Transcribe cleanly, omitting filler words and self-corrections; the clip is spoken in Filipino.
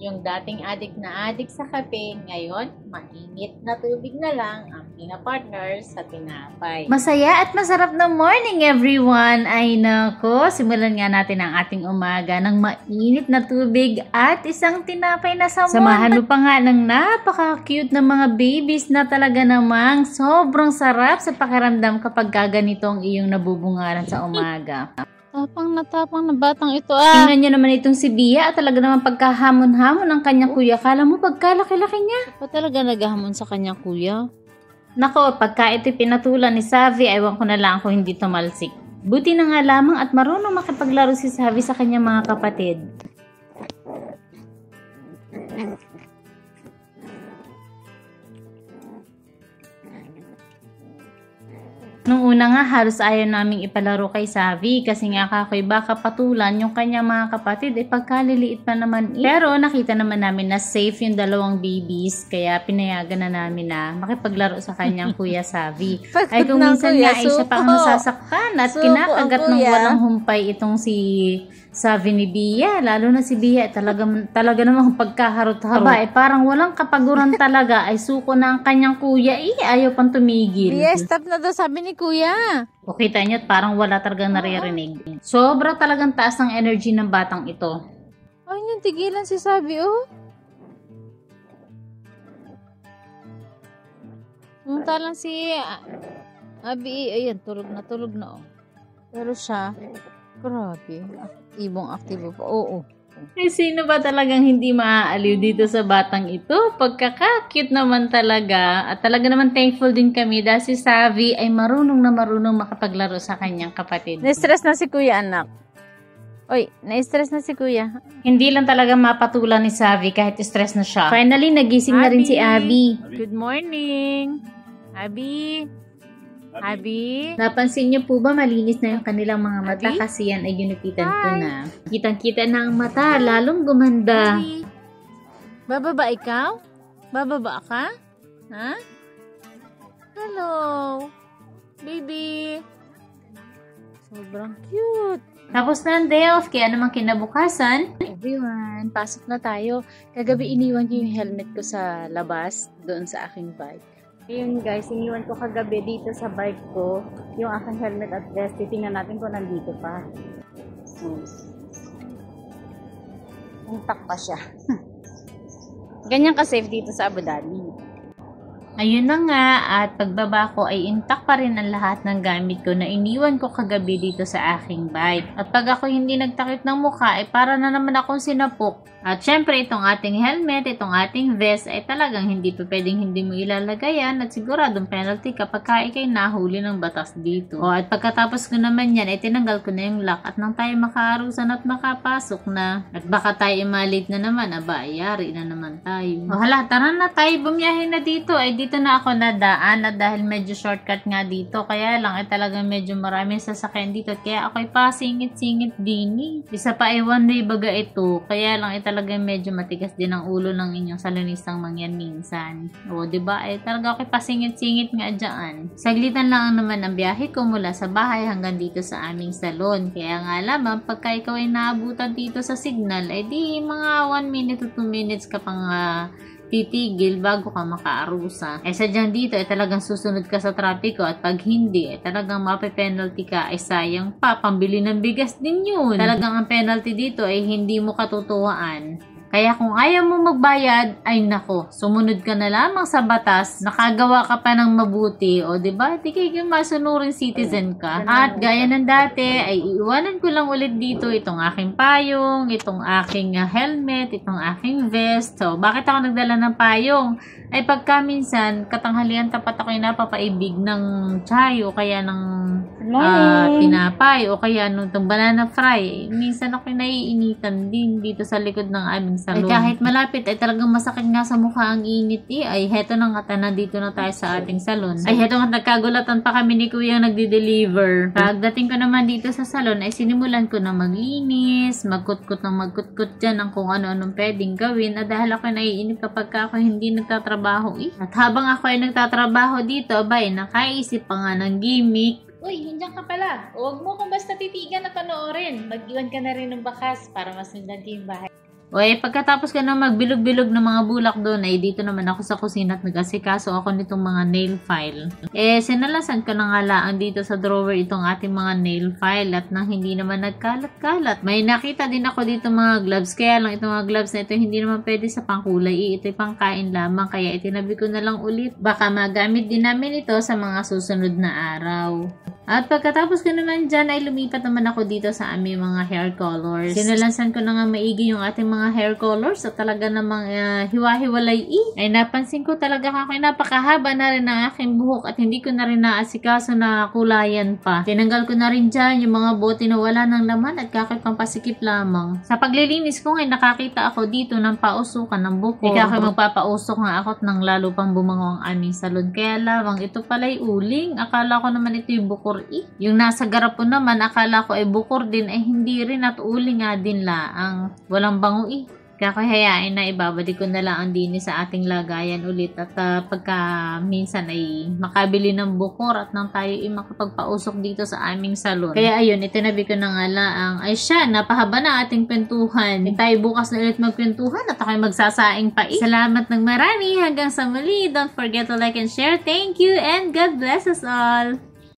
Yung dating adik sa kape, ngayon, mainit na tubig na lang ang pina-partner sa tinapay. Masaya at masarap na morning everyone! Ay nako, simulan nga natin ang ating umaga ng mainit na tubig at isang tinapay na samon. Samahan mo pa nga ng napaka-cute na mga babies na talaga namang sobrang sarap sa pakiramdam kapag gaganito ang iyong nabubungaran sa umaga. Tapang na batang ito ah. Tingnan nyo naman itong si Bia at talaga naman pagkahamon-hamon ng kanyang kuya. Kala mo pagkalaki-laki niya. Pa talaga naghahamon sa kanyang kuya? Nako, pagka ito'y pinatulan ni Savi, aywan ko na lang kung hindi tumalsik. Buti na nga lamang at marunong makipaglaro si Savi sa kanyang mga kapatid. Nung una nga, halos ayaw naming ipalaro kay Savi kasi nga kakoy baka patulan yung kanyang mga kapatid pagkaliliit pa naman. Pero nakita naman namin na safe yung dalawang babies kaya pinayagan na namin na makipaglaro sa kanyang kuya Savi. Ay kung minsan nga ay siya pa ang nasasaktan at kinakagat ng walang humpay itong si Savi ni Bia, lalo na si Bia, talaga namang pagkaharot-harot. Aba, parang walang kapaguran talaga, ay suko na ang kanyang kuya, ayaw pang tumigil. Bia, stop na daw, sabi ni kuya. O kita nyo, parang wala talagang naririnig. Sobra talagang taas ng energy ng batang ito. Ay, yung tigilan si Savi, oh. Samantalang si Abi, ayan, tulog na, oh. Pero siya, grabe, aktibo pa. Oo. Ay, sino ba talagang hindi maaaliw dito sa batang ito? Pagkaka-cute naman talaga. At talaga naman thankful din kami dahil si Savi ay marunong makapaglaro sa kanyang kapatid. Na-stress na si kuya, anak. Oy, na-stress na si kuya. Hindi lang talaga mapatulan ni Savi kahit stress na siya. Finally, nagising na rin si Abby. Good morning. Abi? Napansin niyo po ba malinis na yung kanilang mga mata kasi yan ay ginupitan ko na. Kitang-kita na ang mata, lalong gumanda. Abi. Bababa ikaw? Bababa ka? Ha? Hello? Baby? Sobrang cute. Tapos na ang day off, kaya naman kinabukasan. Everyone, pasok na tayo. Kagabi iniwan ko yung helmet ko sa labas, doon sa aking bike. Ayun guys, iniwan ko kagabi dito sa bike ko yung aking helmet at vest. Titingnan natin kung nandito pa. Intact pa siya. Ganyan ka-safe dito sa Abu Dhabi. Ayun na nga, at pagbaba ko ay intact pa rin ang lahat ng gamit ko na iniwan ko kagabi dito sa aking bike. At pag ako hindi nagtakip ng mukha, ay para na naman akong sinapok. At syempre, itong ating helmet, itong ating vest, ay talagang hindi pa pwedeng hindi mo ilalagayan at siguradong penalty kapag ikay nahuli ng batas dito. O at pagkatapos ko naman yan, ay tinanggal ko na yung lock at nang tayo makaarusan at makapasok na. At baka tayo imalit na naman, aba, ayari na naman tayo. O hala, tara na tayo, bumiyahin na dito. Ay dito na ako nadaan at dahil medyo shortcut nga dito, kaya lang ay talagang medyo maraming sasakyan dito. Kaya ako'y pasingit-singit din. Isa pa ay one way baga ito, kaya lang ay talagang medyo matigas din ang ulo ng inyong salonistang mangyan minsan. O, diba? Ay talaga ako'y pasingit-singit nga dyan. Saglitan lang naman ang biyahe ko mula sa bahay hanggang dito sa aming salon. Kaya nga lamang, pagka ikaw ay naabutan dito sa signal, ay di mga 1 minute to 2 minutes ka pang titigil bago ka makaarusa. Sadyang dito ay talagang susunod ka sa trapiko at pag hindi ay talagang mape-penalty ka ay sayang pa, pambili ng bigas din yun. Talagang ang penalty dito ay hindi mo katutuwaan. Kaya kung ayaw mo magbayad, ay nako, sumunod ka na lamang sa batas, nakagawa ka pa ng mabuti, o diba, di kayo masunuring citizen ka. At gaya ng dati, ay iiwanan ko lang ulit dito itong aking payong, itong aking helmet, itong aking vest. So, bakit ako nagdala ng payong? Ay pagka minsan, katanghalian tapat ako yung napapaibig ng chai o kaya ng tinapay o kaya nung banana fry. Minsan ako naiinitan din dito sa likod ng aming salon. Ay kahit malapit ay talagang masakit nga sa mukha ang init ay heto na nga nandito na tayo sa ating salon. Ay heto nga nagkagulatan pa kami ni kuya nagde-deliver. Pagdating ko naman dito sa salon ay sinimulan ko na maglinis, magkutkut dyan ang kung ano-anong pwedeng gawin. At dahil ako naiinip kapag ako hindi nagtatrabaho At habang ako ay nagtatrabaho dito, abay, nakaisip pa nga ng gimmick. Uy, nandiyan ka pala. Huwag mo kung basta titigan at panoorin. Mag-iwan ka na rin ng bakas para masundan ko yung bahay. O pagkatapos ka na magbilog-bilog ng mga bulak doon, ay dito naman ako sa kusina at nag-asikaso ako nitong mga nail file. Sinalasan ko na nga lang dito sa drawer itong ating mga nail file at nang hindi naman nagkalat-kalat. May nakita din ako dito mga gloves, kaya lang itong mga gloves na ito hindi naman pwede sa pangkulay. Ito'y pangkain lamang, kaya itinabi ko na lang ulit. Baka magamit din namin ito sa mga susunod na araw. At pagkatapos ko naman dyan ay lumipat naman ako dito sa aming mga hair colors. Sinalansan ko na nga maigi yung ating mga hair colors at talaga namang hiwa-hiwalay ay napansin ko talaga ako napakahaba na rin ang aking buhok at hindi ko na rin naasikaso na kulayan pa. Tinanggal ko na rin dyan yung mga bote na wala ng laman at kakit pang pasikip lamang. Sa paglilinis ko ngayon nakakita ako dito ng pausukan ng buko. Kakit magpapausok nga ako at nang lalo pang bumango ang aming salon. Kaya lamang ito pala'y uling. Akala ko naman ito yung bukor. Yung nasa garapon naman, akala ko ay bukor din, ay hindi rin at uli nga din laang. Walang bango Kakahayain na ibabalik ko na lang din sa ating lagayan ulit at pagka minsan ay makabili ng bukor at nang tayo ay makapagpausok dito sa aming salon. Kaya ayun, itinabi ko na nga laang. Ay siya, napahaba na ating kwentuhan. Tayo bukas na ulit magkwentuhan at ako'y magsasaing pa. Salamat ng marami. Hanggang sa muli. Don't forget to like and share. Thank you and God bless us all.